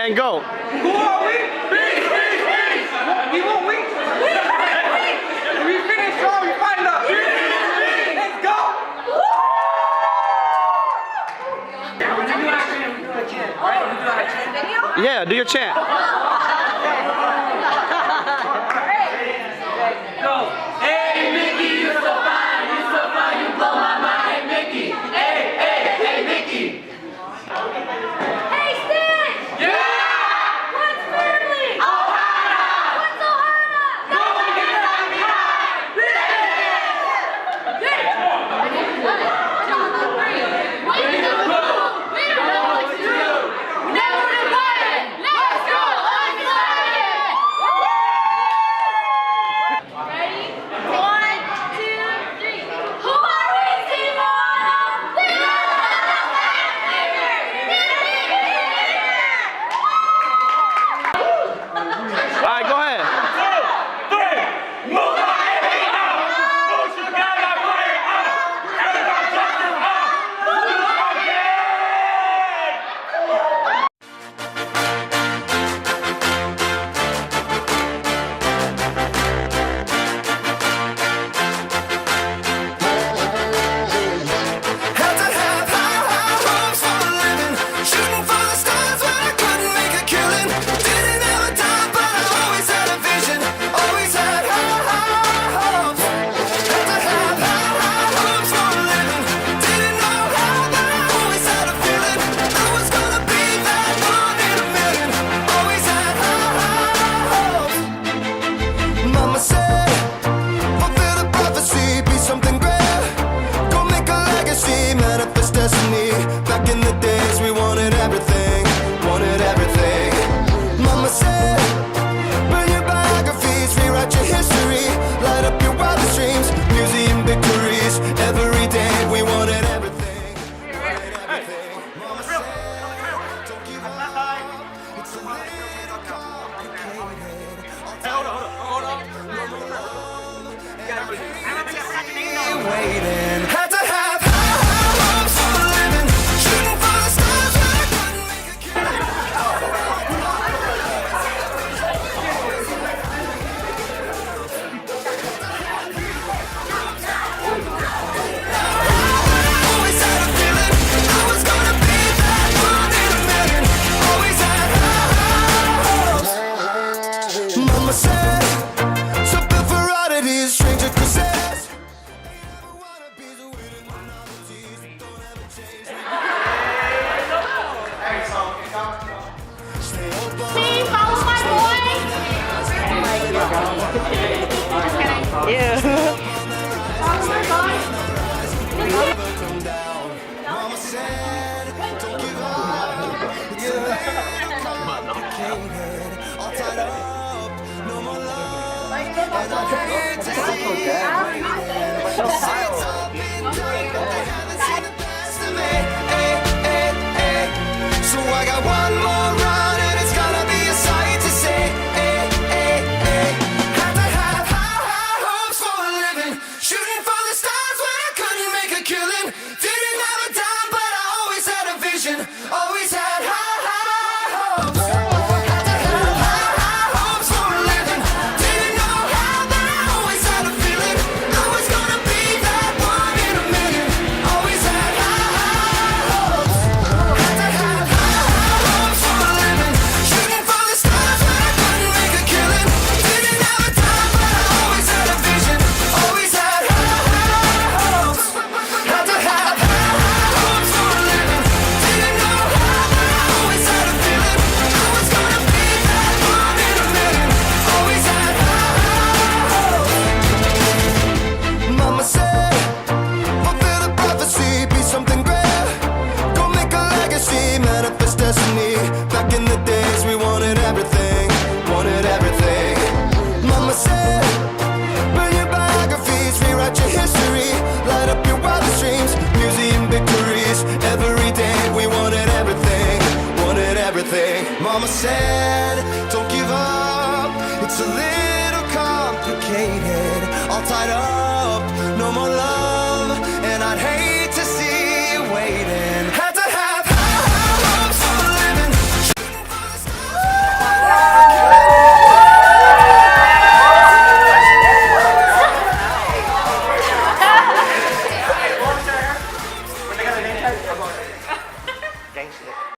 And go. Who are we? We won't win. We finish strong, we find out. Let's go. When you do our chant, we do our chant. All right, we do our chant. Yeah, do your chant. Go. Hey, Mickey, you're so fine, you blow my mind, Mickey. Hey, hey, hey, Mickey. Hey, Stan! Yeah! What's family? Ohana! What's Ohana? No one can stop me high! We don't know what to do. Never divided. Let's go undivided. Ready? 1, 2, 3. Who are we, Team Ohana? We are All right, go ahead. Move on, every out! Move your guy like fire out! Everybody justice out! Move again! Had to have high hopes for a living, shooting for the stars when I couldn't make a killing. Didn't have a dime, but I always had a vision, always had high hopes. Had to have high hopes for a living, didn't know how, but I always had a feeling I was gonna be that one in a million. Always had high hopes. Mama said, fulfill the prophecy, be something great. Go make a legacy, manifest destiny. Back in the days we wanted everything, wanted everything. Mama said, burn your biographies, rewrite your history, light up your wildest dreams, museum victories. Every day we wanted everything, wanted everything. Mama said, don't give up, it's a little complicated. Hold on. Waiting. Had to have high hopes for a living, shooting for the stars when I couldn't make a killing. Always had a feeling I was gonna be that one in a million. Always had high hopes. Mama said, so built for oddities, stranger cassettes. Team, follow my boy. Yeah. Follow my boy. Mama said, don't give up. It's a little complicated. All tied up, no more love. And I'm here to see it. Since I've been done, but they haven't seen the best of me. Hey, hey, hey. So I got one more run, and it's gonna be a sight to see. Hey, hey, hey. Had to have high hopes for a living, shooting for the stars when I couldn't make a killing. Didn't have a dime, but I always had a vision, always had high hopes. Had to have high hopes for a living, didn't know how, but I always had a feeling I was gonna be that one in a million. Always had high hopes. Had to have high hopes for a living, shooting for the stars when I couldn't make a killing. Didn't have a dime, but I always had a vision, always had high hopes. Had to have high hopes for a living, didn't know how, but I always had a feeling I was gonna be that one in a million. Always had high hopes. Mama said, fulfill the prophecy, be something great. Go make a legacy, manifest destiny. Back in the days we wanted everything, wanted everything. Mama said, burn your biographies, rewrite your history, light up your wildest dreams, museum victories. Every day we wanted everything, wanted everything. Mama said, don't give up, it's a little complicated. All tied up,